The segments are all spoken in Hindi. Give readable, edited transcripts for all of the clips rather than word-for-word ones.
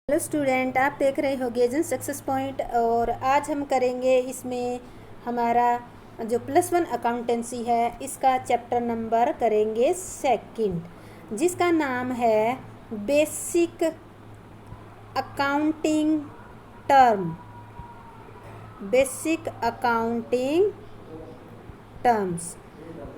हेलो स्टूडेंट, आप देख रहे हो गेजन सक्सेस पॉइंट। और आज हम करेंगे इसमें हमारा जो +1 अकाउंटेंसी है इसका चैप्टर नंबर करेंगे सेकंड, जिसका नाम है basic accounting term. Basic accounting terms.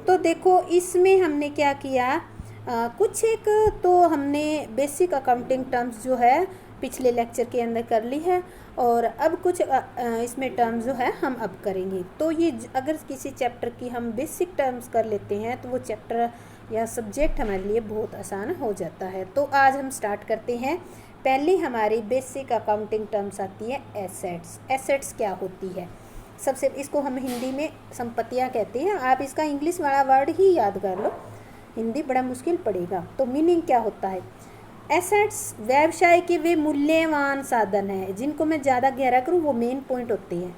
तो देखो इसमें हमने क्या किया, कुछ एक तो हमने बेसिक अकाउंटिंग टर्म्स जो है पिछले लेक्चर के अंदर कर ली है, और अब कुछ इसमें टर्म्स जो है हम अब करेंगे। तो ये अगर किसी चैप्टर की हम बेसिक टर्म्स कर लेते हैं तो वो चैप्टर या सब्जेक्ट हमारे लिए बहुत आसान हो जाता है। तो आज हम स्टार्ट करते हैं। पहली हमारी बेसिक अकाउंटिंग टर्म्स आती है एसेट्स। एसेट्स क्या होती है? सबसे इसको हम हिंदी में संपत्तियां कहते हैं। आप इसका इंग्लिश वाला वर्ड ही याद कर लो, हिंदी बड़ा मुश्किल पड़ेगा। तो मीनिंग क्या होता है? एसेट्स व्यवसाय के वे मूल्यवान साधन है, जिनको मैं ज़्यादा गहरा करूँ वो मेन पॉइंट होते हैं।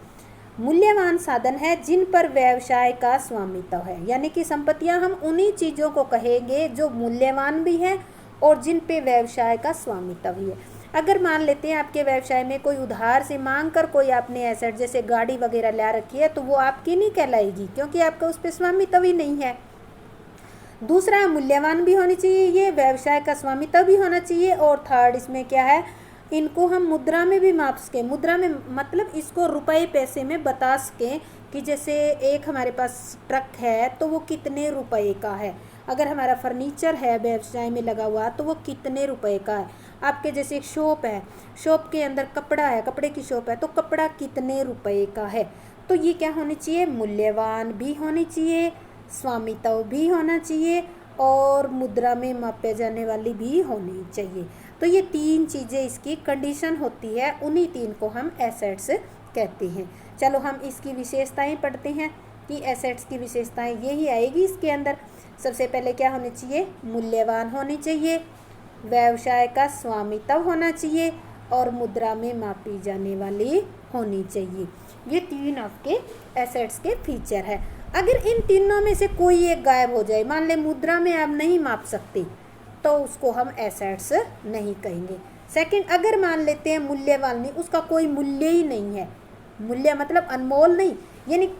मूल्यवान साधन है जिन पर व्यवसाय का स्वामित्व है, यानी कि संपत्तियां हम उन्हीं चीज़ों को कहेंगे जो मूल्यवान भी है और जिन पे व्यवसाय का स्वामित्व भी है। अगर मान लेते हैं आपके व्यवसाय में कोई उधार से मांग कर कोई आपने एसेट जैसे गाड़ी वगैरह ला रखी है, तो वो आपकी नहीं कहलाएगी, क्योंकि आपका उस पर स्वामित्व ही नहीं है। दूसरा, मूल्यवान भी होनी चाहिए, ये व्यवसाय का स्वामित्व भी होना चाहिए। और थर्ड इसमें क्या है, इनको हम मुद्रा में भी माप सकें। मुद्रा में मतलब इसको रुपए पैसे में बता सकें कि जैसे एक हमारे पास ट्रक है तो वो कितने रुपए का है। अगर हमारा फर्नीचर है व्यवसाय में लगा हुआ तो वो कितने रुपए का है। आपके जैसे एक शॉप है, शॉप के अंदर कपड़ा है, कपड़े की शॉप है, तो कपड़ा कितने रुपए का है। तो ये क्या होनी चाहिए, मूल्यवान भी होनी चाहिए, स्वामित्व भी होना चाहिए और मुद्रा में मापे जाने वाली भी होनी चाहिए। तो ये तीन चीज़ें इसकी कंडीशन होती है, उन्हीं तीन को हम एसेट्स कहते हैं। चलो हम इसकी विशेषताएं पढ़ते हैं कि एसेट्स की विशेषताएं यही आएगी इसके अंदर। सबसे पहले क्या होनी चाहिए, मूल्यवान होनी चाहिए, व्यवसाय का स्वामित्व होना चाहिए और मुद्रा में मापी जाने वाली होनी चाहिए। ये तीन आपके एसेट्स के फीचर है। अगर इन तीनों में से कोई एक गायब हो जाए, मान ले मुद्रा में आप नहीं माप सकते, तो उसको हम एसेट्स नहीं कहेंगे। सेकंड, अगर मान लेते हैं मूल्यवान नहीं, उसका कोई मूल्य ही नहीं है, मूल्य मतलब अनमोल नहीं, यानी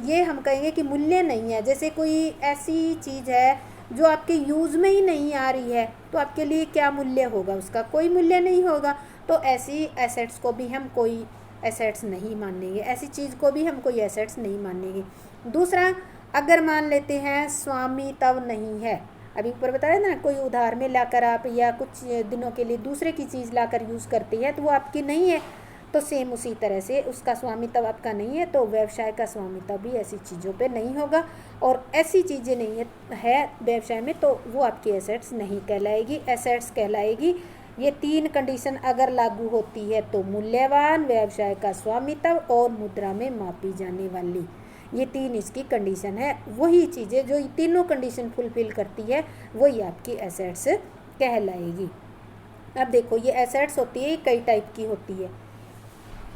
ये हम कहेंगे कि मूल्य नहीं है। जैसे कोई ऐसी चीज़ है जो आपके यूज़ में ही नहीं आ रही है, तो आपके लिए क्या मूल्य होगा, उसका कोई मूल्य नहीं होगा। तो ऐसी एसेट्स को भी हम कोई एसेट्स नहीं मानेंगे, ऐसी चीज़ को भी हम कोई एसेट्स नहीं मानेंगे। दूसरा, अगर मान लेते हैं स्वामित्व नहीं है, अभी ऊपर बताया ना, कोई उधार में लाकर आप या कुछ दिनों के लिए दूसरे की चीज़ लाकर यूज़ करते हैं तो वो आपकी नहीं है, तो सेम उसी तरह से उसका स्वामित्व आपका नहीं है, तो व्यवसाय का स्वामित्व भी ऐसी चीज़ों पे नहीं होगा। और ऐसी चीज़ें नहीं है व्यवसाय में, तो वो आपकी एसेट्स नहीं कहलाएगी, एसेट्स कहलाएगी। ये तीन कंडीशन अगर लागू होती है तो मूल्यवान, व्यवसाय का स्वामित्व और मुद्रा में मापी जाने वाली, ये तीन इसकी कंडीशन है। वही चीज़ें जो तीनों कंडीशन फुलफिल करती है वही आपकी एसेट्स कहलाएगी। अब देखो ये एसेट्स होती है, कई टाइप की होती है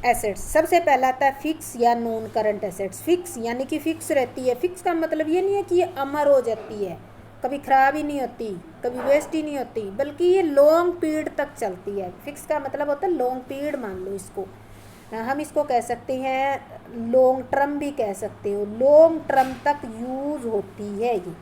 एसेट्स। सबसे पहला आता है फिक्स या नॉन करंट एसेट्स। फिक्स यानी कि फिक्स रहती है। फिक्स का मतलब ये नहीं है कि ये अमर हो जाती है, कभी ख़राब ही नहीं होती, कभी वेस्ट ही नहीं होती, बल्कि ये लॉन्ग पीरियड तक चलती है। फिक्स का मतलब होता है लॉन्ग पीरियड, मान लो इसको हम इसको कह सकते हैं लॉन्ग टर्म भी कह सकते हो, लॉन्ग टर्म तक यूज़ होती है ये,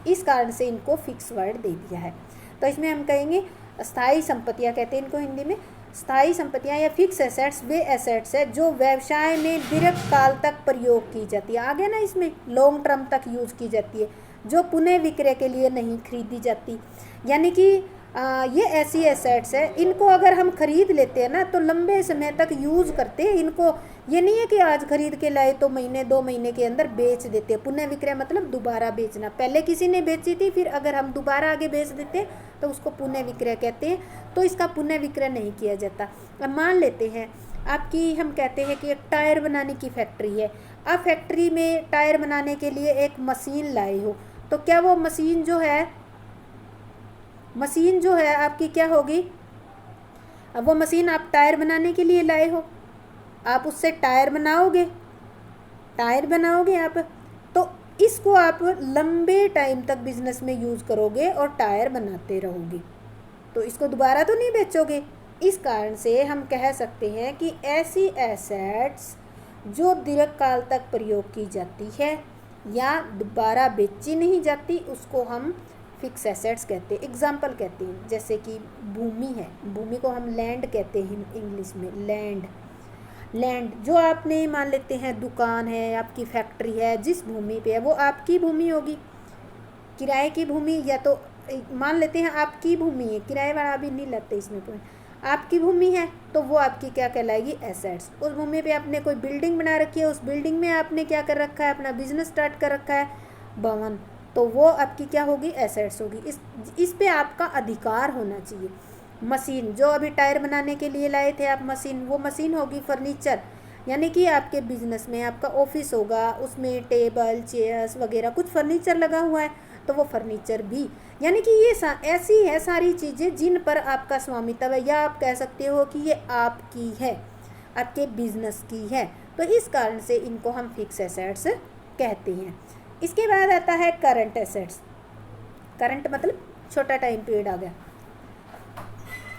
इस कारण से इनको फिक्स वर्ड दे दिया है। तो इसमें हम कहेंगे स्थायी संपत्तियां कहते हैं इनको हिंदी में। स्थायी संपत्तियां या फिक्स एसेट्स वे एसेट्स है जो व्यवसाय में दीर्घकाल तक प्रयोग की जाती है। आगे ना इसमें लॉन्ग टर्म तक यूज़ की जाती है, जो पुनः विक्रय के लिए नहीं खरीदी जाती। यानी कि ये ऐसी एसेट्स है, इनको अगर हम खरीद लेते हैं ना तो लंबे समय तक यूज़ करते हैं इनको। ये नहीं है कि आज खरीद के लाए तो महीने 2 महीने के अंदर बेच देते हैं। पुनः विक्रय मतलब दोबारा बेचना, पहले किसी ने बेची थी फिर अगर हम दोबारा आगे बेच देते हैं तो उसको पुनः विक्रय कहते हैं। तो इसका पुनः विक्रय नहीं किया जाता। अब मान लेते हैं आपकी, हम कहते हैं कि एक टायर बनाने की फैक्ट्री है। अब फैक्ट्री में टायर बनाने के लिए एक मशीन लाए हो, तो क्या वो मशीन जो है आपकी क्या होगी? अब वो मशीन आप टायर बनाने के लिए लाए हो, आप उससे टायर बनाओगे आप, तो इसको आप लंबे टाइम तक बिजनेस में यूज़ करोगे और टायर बनाते रहोगे, तो इसको दोबारा तो नहीं बेचोगे। इस कारण से हम कह सकते हैं कि ऐसी एसेट्स जो दीर्घकाल तक प्रयोग की जाती है या दोबारा बेची नहीं जाती उसको हम फिक्स एसेट्स कहते हैं। एग्जाम्पल कहते हैं, जैसे कि भूमि है, भूमि को हम लैंड कहते हैं इंग्लिश में, लैंड। लैंड जो आपने मान लेते हैं दुकान है, आपकी फैक्ट्री है, जिस भूमि पे है वो आपकी भूमि होगी। किराए की भूमि या तो मान लेते हैं आपकी भूमि है, किराए वाला अभी नहीं लेते इसमें पॉइंट, आपकी भूमि है तो वो आपकी क्या कहलाएगी, एसेट्स। उस भूमि पे आपने कोई बिल्डिंग बना रखी है, उस बिल्डिंग में आपने क्या कर रखा है, अपना बिजनेस स्टार्ट कर रखा है, भवन, तो वो आपकी क्या होगी, एसेट्स होगी। इस पे आपका अधिकार होना चाहिए। मशीन जो अभी टायर बनाने के लिए लाए थे आप मशीन, वो मशीन होगी। फर्नीचर यानी कि आपके बिजनेस में आपका ऑफिस होगा, उसमें टेबल चेयर्स वगैरह कुछ फर्नीचर लगा हुआ है तो वो फर्नीचर भी, यानी कि ये ऐसी है सारी चीज़ें जिन पर आपका स्वामित्व है, या आप कह सकते हो कि ये आपकी है, आपके बिजनेस की है। तो इस कारण से इनको हम फिक्स एसेट्स कहते हैं। इसके बाद आता है करंट एसेट्स। करंट मतलब छोटा टाइम पीरियड आ गया।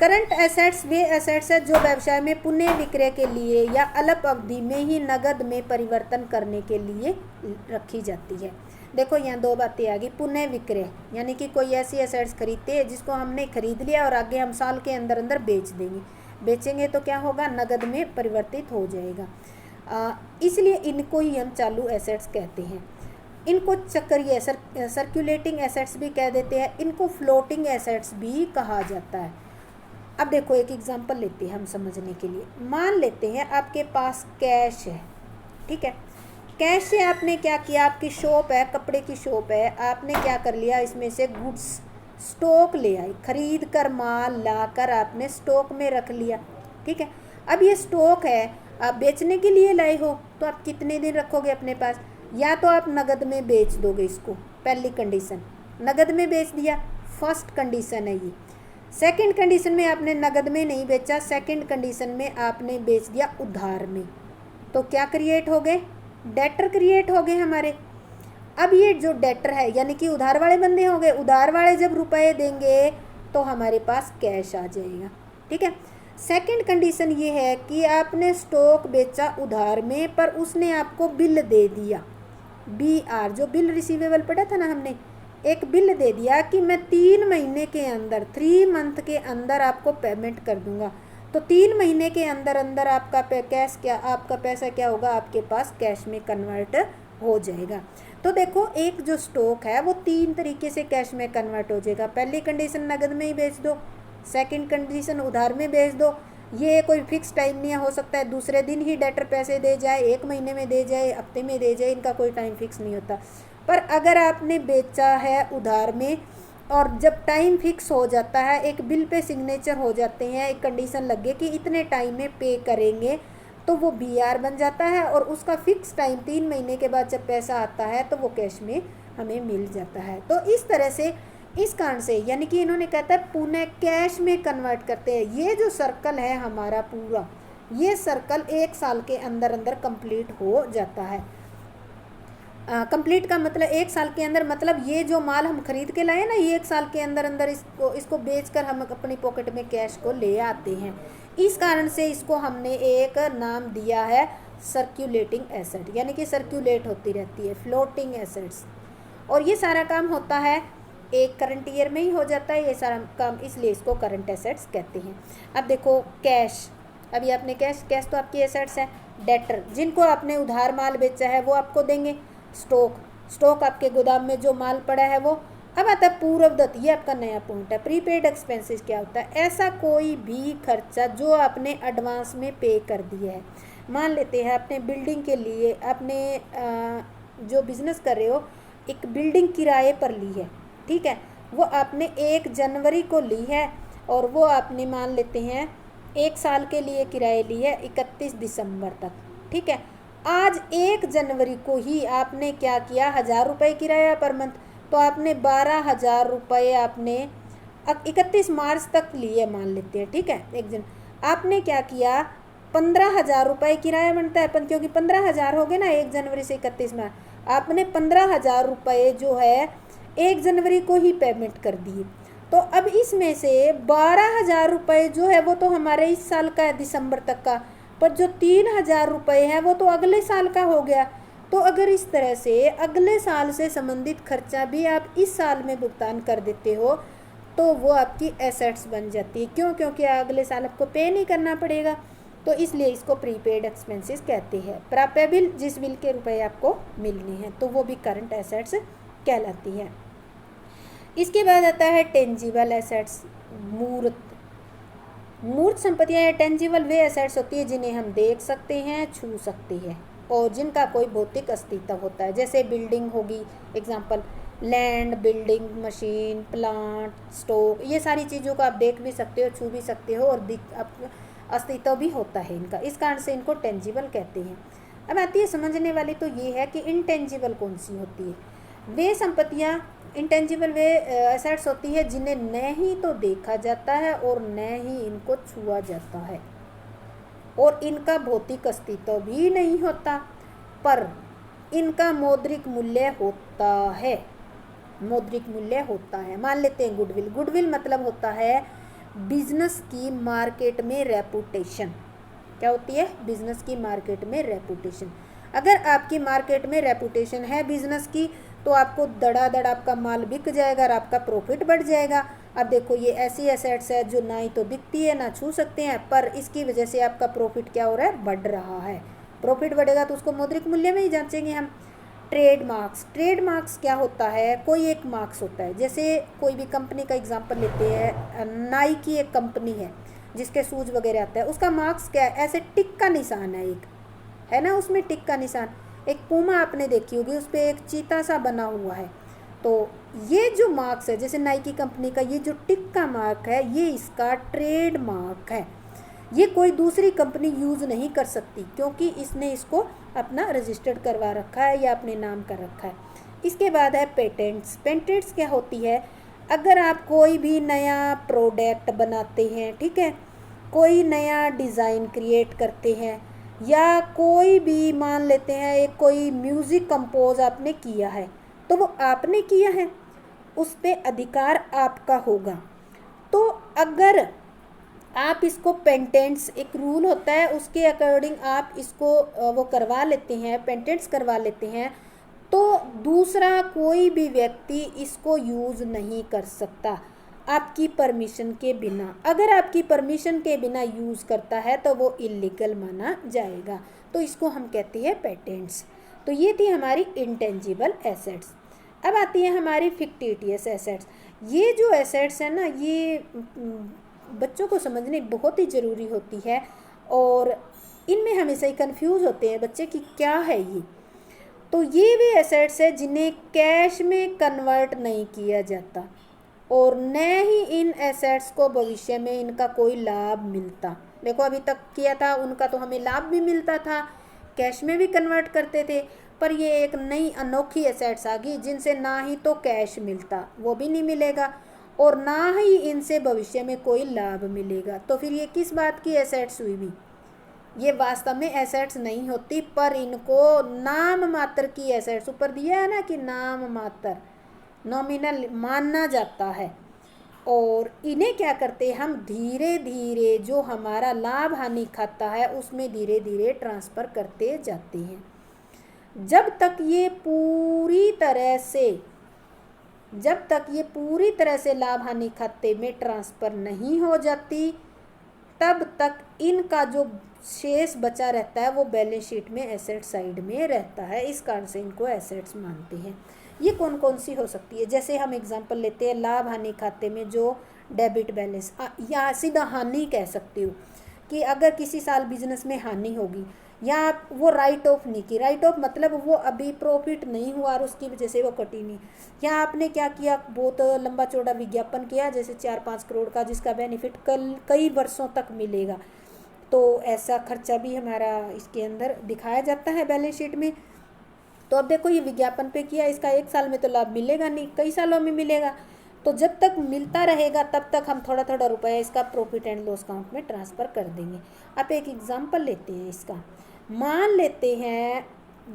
करंट एसेट्स वे एसेट्स है जो व्यवसाय में पुनः विक्रय के लिए या अल्प अवधि में ही नगद में परिवर्तन करने के लिए रखी जाती है। देखो यहाँ दो बातें आ गई। पुनः विक्रय यानी कि कोई ऐसी एसेट्स खरीदते हैं जिसको हमने खरीद लिया और आगे हम साल के अंदर अंदर बेच देंगे, बेचेंगे तो क्या होगा, नगद में परिवर्तित हो जाएगा। इसलिए इनको ही हम चालू एसेट्स कहते हैं। इनको चक्रीय सर्कुलेटिंग एसेट्स भी कह देते हैं, इनको फ्लोटिंग एसेट्स भी कहा जाता है। अब देखो एक एग्जांपल लेते हैं हम समझने के लिए। मान लेते हैं आपके पास कैश है, ठीक है। कैश से आपने क्या किया, आपकी शॉप है, कपड़े की शॉप है, आपने क्या कर लिया, इसमें से गुड्स स्टॉक ले आई, खरीद कर माल लाकर आपने स्टॉक में रख लिया, ठीक है। अब ये स्टॉक है, आप बेचने के लिए लाए हो, तो आप कितने दिन रखोगे अपने पास, या तो आप नगद में बेच दोगे इसको, पहली कंडीशन, नगद में बेच दिया, फर्स्ट कंडीशन है ये। सेकंड कंडीशन में आपने नगद में नहीं बेचा, सेकंड कंडीशन में आपने बेच दिया उधार में, तो क्या क्रिएट हो गए, डेटर क्रिएट हो गए हमारे। अब ये जो डेटर है यानी कि उधार वाले बंदे हो गए, उधार वाले जब रुपए देंगे तो हमारे पास कैश आ जाएगा, ठीक है। सेकंड कंडीशन ये है कि आपने स्टॉक बेचा उधार में, पर उसने आपको बिल दे दिया, BR जो बिल रिसीवेबल पढ़ा था ना हमने, एक बिल दे दिया कि मैं 3 महीने के अंदर, 3 मंथ के अंदर आपको पेमेंट कर दूंगा। तो 3 महीने के अंदर अंदर आपका कैश क्या, आपका पैसा क्या होगा, आपके पास कैश में कन्वर्ट हो जाएगा। तो देखो एक जो स्टॉक है वो 3 तरीके से कैश में कन्वर्ट हो जाएगा। पहली कंडीशन नगद में ही बेच दो, सेकंड कंडीशन उधार में बेच दो, ये कोई फिक्स टाइम नहीं हो सकता है, दूसरे दिन ही डेटर पैसे दे जाए, 1 महीने में दे जाए, हफ्ते में दे जाए, इनका कोई टाइम फिक्स नहीं होता। पर अगर आपने बेचा है उधार में और जब टाइम फिक्स हो जाता है, एक बिल पे सिग्नेचर हो जाते हैं, एक कंडीशन लग गई कि इतने टाइम में पे करेंगे, तो वो BR बन जाता है और उसका फिक्स टाइम 3 महीने के बाद जब पैसा आता है तो वो कैश में हमें मिल जाता है। तो इस तरह से, इस कारण से, यानी कि इन्होंने कहता है पुनः कैश में कन्वर्ट करते हैं। ये जो सर्कल है हमारा पूरा, ये सर्कल 1 साल के अंदर अंदर कंप्लीट हो जाता है। कंप्लीट का मतलब 1 साल के अंदर, मतलब ये जो माल हम खरीद के लाए ना, ये 1 साल के अंदर अंदर इसको बेचकर हम अपनी पॉकेट में कैश को ले आते हैं। इस कारण से इसको हमने एक नाम दिया है सर्कुलेटिंग एसेट, यानी कि सर्कुलेट होती रहती है, फ्लोटिंग एसेट्स। और ये सारा काम होता है एक करंट ईयर में ही हो जाता है ये सारा काम, इसलिए इसको करंट एसेट्स कहते हैं। अब देखो कैश, अभी आपने कैश तो आपकी एसेट्स है। डेटर जिनको आपने उधार माल बेचा है वो आपको देंगे। स्टॉक आपके गोदाम में जो माल पड़ा है वो। अब आता है पूर्वदत्त, ये आपका नया पॉइंट है। प्रीपेड एक्सपेंसेस क्या होता है, ऐसा कोई भी खर्चा जो आपने एडवांस में पे कर दिया है। मान लेते हैं आपने बिल्डिंग के लिए, आपने जो बिजनेस कर रहे हो, एक बिल्डिंग किराए पर ली है, ठीक है, वो आपने 1 जनवरी को ली है और वो आपने मान लेते हैं 1 साल के लिए किराए ली है 31 दिसंबर तक, ठीक है। आज 1 जनवरी को ही आपने क्या किया, 1000 रुपये किराया पर मंथ, तो आपने 12,000 रुपये आपने 31 मार्च तक लिए मान लेते हैं, ठीक है। एक दिन आपने क्या किया, 15,000 रुपये किराया बनता है, क्योंकि 15,000 हो गए ना 1 जनवरी से 31 मार्च, आपने 15,000 रुपये जो है 1 जनवरी को ही पेमेंट कर दिए। तो अब इसमें से 12,000 रुपये जो है वो तो हमारे इस साल का है, दिसंबर तक का, पर जो 3,000 रुपये है वो तो अगले साल का हो गया। तो अगर इस तरह से अगले साल से संबंधित खर्चा भी आप इस साल में भुगतान कर देते हो तो वो आपकी एसेट्स बन जाती है। क्यों? क्योंकि अगले साल आपको पे नहीं करना पड़ेगा, तो इसलिए इसको प्रीपेड एक्सपेंसेस कहते हैं। प्राप्य बिल, जिस बिल के रुपए आपको मिलने हैं, तो वो भी करंट एसेट्स कहलाती है। इसके बाद आता है टेंजिबल एसेट्स, मूर्त। मूर्त संपत्तियाँ या टेंजिबल वे एसेट्स होती है जिन्हें हम देख सकते हैं, छू सकते हैं और जिनका कोई भौतिक अस्तित्व होता है। जैसे बिल्डिंग होगी, example land, building, machine, plant, stock, ये सारी चीज़ों को आप देख भी सकते हो, छू भी सकते हो और अस्तित्व भी होता है इनका, इस कारण से इनको टेंजिबल कहते हैं। अब आती है समझने वाली, तो ये है कि इनटेंजिबल कौन सी होती है। वे संपत्तियाँ, इंटेंजिबल वे एसेट्स होती है जिन्हें न ही तो देखा जाता है और न ही इनको छुआ जाता है और इनका भौतिक अस्तित्व भी नहीं होता, पर इनका मौद्रिक मूल्य होता है। मौद्रिक मूल्य होता है। मान लेते हैं गुडविल। गुडविल मतलब होता है बिजनेस की मार्केट में रेपुटेशन। क्या होती है? बिजनेस की मार्केट में रेपुटेशन। अगर आपकी मार्केट में रेपुटेशन है बिजनेस की, तो आपको धड़ाधड़ आपका माल बिक जाएगा और आपका प्रॉफिट बढ़ जाएगा। अब देखो, ये ऐसी एसेट्स है जो ना ही तो दिखती है ना छू सकते हैं, पर इसकी वजह से आपका प्रॉफिट क्या हो रहा है? बढ़ रहा है। प्रॉफिट बढ़ेगा तो उसको मौद्रिक मूल्य में ही जांचेंगे हम। ट्रेडमार्क्स। ट्रेडमार्क्स क्या होता है? कोई एक मार्क्स होता है। जैसे कोई भी कंपनी का एग्जांपल लेते हैं, नाइकी एक कंपनी है जिसके शूज वगैरह आता है, उसका मार्क्स क्या है? ऐसे टिक का निशान है, एक है ना उसमें टिक का निशान। एक पूमा आपने देखी होगी, उस पर एक चीता सा बना हुआ है। तो ये जो मार्क्स है, जैसे नाइकी कंपनी का ये जो टिक का मार्क है, ये इसका ट्रेड मार्क है। ये कोई दूसरी कंपनी यूज़ नहीं कर सकती क्योंकि इसने इसको अपना रजिस्टर्ड करवा रखा है या अपने नाम कर रखा है। इसके बाद है पेटेंट्स। पेटेंट्स क्या होती है? अगर आप कोई भी नया प्रोडक्ट बनाते हैं, ठीक है, कोई नया डिज़ाइन क्रिएट करते हैं, या कोई भी मान लेते हैं एक कोई म्यूज़िक कंपोज आपने किया है, तो वो आपने किया है, उस पर अधिकार आपका होगा। तो अगर आप इसको पेटेंट्स, एक रूल होता है उसके अकॉर्डिंग आप इसको वो करवा लेते हैं, पेटेंट्स करवा लेते हैं, तो दूसरा कोई भी व्यक्ति इसको यूज़ नहीं कर सकता आपकी परमिशन के बिना। अगर आपकी परमिशन के बिना यूज़ करता है तो वो इलीगल माना जाएगा। तो इसको हम कहते हैं पेटेंट्स। तो ये थी हमारी इंटेंजिबल एसेट्स। अब आती है हमारी फिक्टिटियस एसेट्स। ये जो एसेट्स है ना, ये बच्चों को समझने बहुत ही ज़रूरी होती है और इनमें हमेशा ही कंफ्यूज होते हैं बच्चे कि क्या है ये। तो ये भी एसेट्स है जिन्हें कैश में कन्वर्ट नहीं किया जाता और न ही इन एसेट्स को भविष्य में इनका कोई लाभ मिलता। देखो, अभी तक किया था उनका तो हमें लाभ भी मिलता था, कैश में भी कन्वर्ट करते थे, पर ये एक नई अनोखी एसेट्स आ गई जिनसे ना ही तो कैश मिलता, वो भी नहीं मिलेगा, और ना ही इनसे भविष्य में कोई लाभ मिलेगा। तो फिर ये किस बात की एसेट्स हुई भी? ये वास्तव में एसेट्स नहीं होती, पर इनको नाम मात्र की एसेट्स, ऊपर दिया है ना कि नाम मात्र, नॉमिनल माना जाता है। और इन्हें क्या करते हैं हम? धीरे धीरे जो हमारा लाभ हानि खाता है उसमें धीरे धीरे ट्रांसफ़र करते जाते हैं। जब तक ये पूरी तरह से लाभ हानि खाते में ट्रांसफ़र नहीं हो जाती, तब तक इनका जो शेष बचा रहता है वो बैलेंस शीट में एसेट साइड में रहता है। इस कारण से इनको एसेट्स मानते हैं। ये कौन कौन सी हो सकती है? जैसे हम एग्जांपल लेते हैं, लाभ हानि खाते में जो डेबिट बैलेंस, या सीधा हानि कह सकते हो कि अगर किसी साल बिजनेस में हानि होगी या वो राइट ऑफ नहीं की, राइट ऑफ मतलब वो अभी प्रॉफिट नहीं हुआ और उसकी वजह से वो कटी नहीं, या आपने क्या किया, बहुत लंबा चौड़ा विज्ञापन किया जैसे 4-5 करोड़ का, जिसका बेनिफिट कई वर्षों तक मिलेगा, तो ऐसा खर्चा भी हमारा इसके अंदर दिखाया जाता है बैलेंस शीट में। तो अब देखो, ये विज्ञापन पे किया, इसका 1 साल में तो लाभ मिलेगा नहीं, कई सालों में मिलेगा। तो जब तक मिलता रहेगा तब तक हम थोड़ा थोड़ा रुपया इसका प्रॉफिट एंड लॉस अकाउंट में ट्रांसफ़र कर देंगे। आप एक एग्जांपल लेते हैं इसका। मान लेते हैं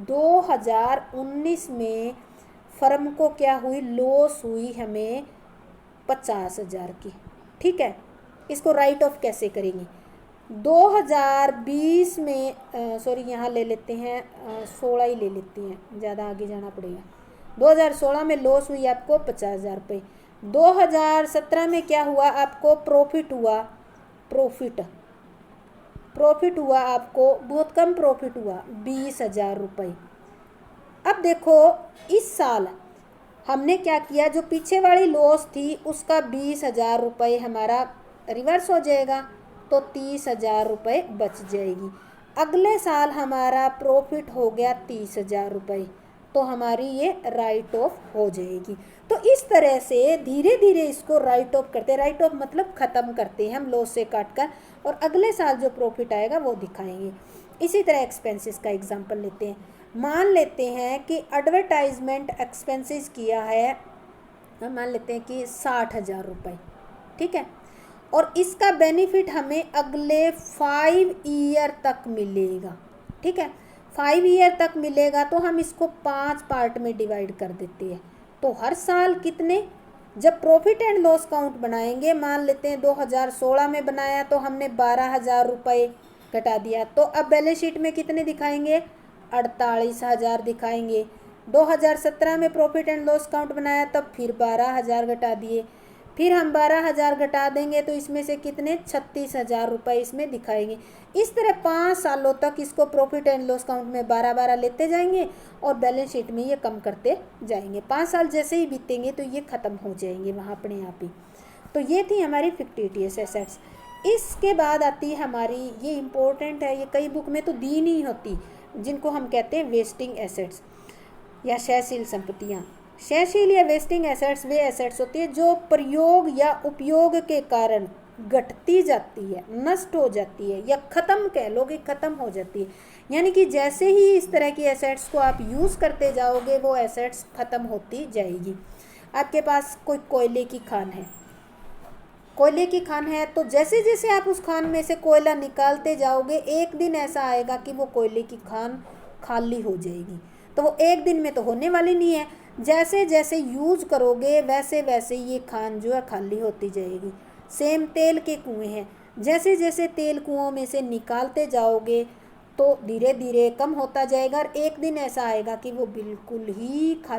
2019 में फर्म को क्या हुई? लॉस हुई हमें 50,000 की। ठीक है, इसको राइट ऑफ कैसे करेंगे? 2020 में सॉरी यहाँ ले लेते हैं 16 ही ले लेते हैं, ज़्यादा आगे जाना पड़ेगा। 2016 में लॉस हुई आपको 50,000 रुपये। 2017 में क्या हुआ आपको? प्रॉफिट हुआ, प्रॉफिट हुआ आपको, बहुत कम प्रॉफिट हुआ, 20,000 रुपये। अब देखो इस साल हमने क्या किया, जो पीछे वाली लॉस थी उसका 20,000 रुपये हमारा रिवर्स हो जाएगा, तो 30,000 रुपये बच जाएगी। अगले साल हमारा प्रॉफिट हो गया 30,000 रुपये, तो हमारी ये राइट ऑफ हो जाएगी। तो इस तरह से धीरे धीरे इसको राइट ऑफ करते हैं। राइट ऑफ मतलब ख़त्म करते हैं हम लॉस से काट कर, और अगले साल जो प्रॉफिट आएगा वो दिखाएंगे। इसी तरह एक्सपेंसेस का एग्जांपल लेते हैं। मान लेते हैं कि एडवर्टाइजमेंट एक्सपेंसेस किया है, हम मान लेते हैं कि 60,000 रुपये। ठीक है, और इसका बेनिफिट हमें अगले 5 ईयर तक मिलेगा। ठीक है, 5 ईयर तक मिलेगा, तो हम इसको 5 पार्ट में डिवाइड कर देते हैं। तो हर साल कितने, जब प्रॉफिट एंड लॉस काउंट बनाएंगे, मान लेते हैं 2016 में बनाया तो हमने 12,000 रुपये घटा दिया, तो अब बैलेंस शीट में कितने दिखाएंगे? 48,000 दिखाएंगे। 2017 में प्रॉफिट एंड लॉस काउंट बनाया तब फिर 12,000 घटा दिए, फिर हम 12,000 घटा देंगे तो इसमें से कितने? 36,000 रुपये इसमें दिखाएंगे। इस तरह 5 सालों तक इसको प्रॉफिट एंड लॉस काउंट में 12-12 लेते जाएंगे और बैलेंस शीट में ये कम करते जाएंगे। 5 साल जैसे ही बीतेंगे तो ये ख़त्म हो जाएंगे वहाँ अपने आप ही। तो ये थी हमारी फिक्टिशियस एसेट्स। इसके बाद आती है हमारी, ये इम्पोर्टेंट है, ये कई बुक में तो दी नहीं होती, जिनको हम कहते हैं वेस्टिंग एसेट्स या क्षयशील संपत्तियाँ। क्षयशील या वेस्टिंग एसेट्स वे एसेट्स होती है जो प्रयोग या उपयोग के कारण घटती जाती है, नष्ट हो जाती है, या ख़त्म कह लो कि ख़त्म हो जाती है। यानी कि जैसे ही इस तरह की एसेट्स को आप यूज़ करते जाओगे वो एसेट्स ख़त्म होती जाएगी। आपके पास कोई कोयले की खान है, कोयले की खान है, तो जैसे जैसे आप उस खान में से कोयला निकालते जाओगे, एक दिन ऐसा आएगा कि वो कोयले की खान खाली हो जाएगी। तो वो एक दिन में तो होने वाली नहीं है, जैसे जैसे यूज़ करोगे वैसे वैसे ये खान जो है खाली होती जाएगी। सेम तेल के कुएं हैं, जैसे जैसे तेल कुओं में से निकालते जाओगे तो धीरे धीरे कम होता जाएगा, और एक दिन ऐसा आएगा कि वो बिल्कुल ही खाली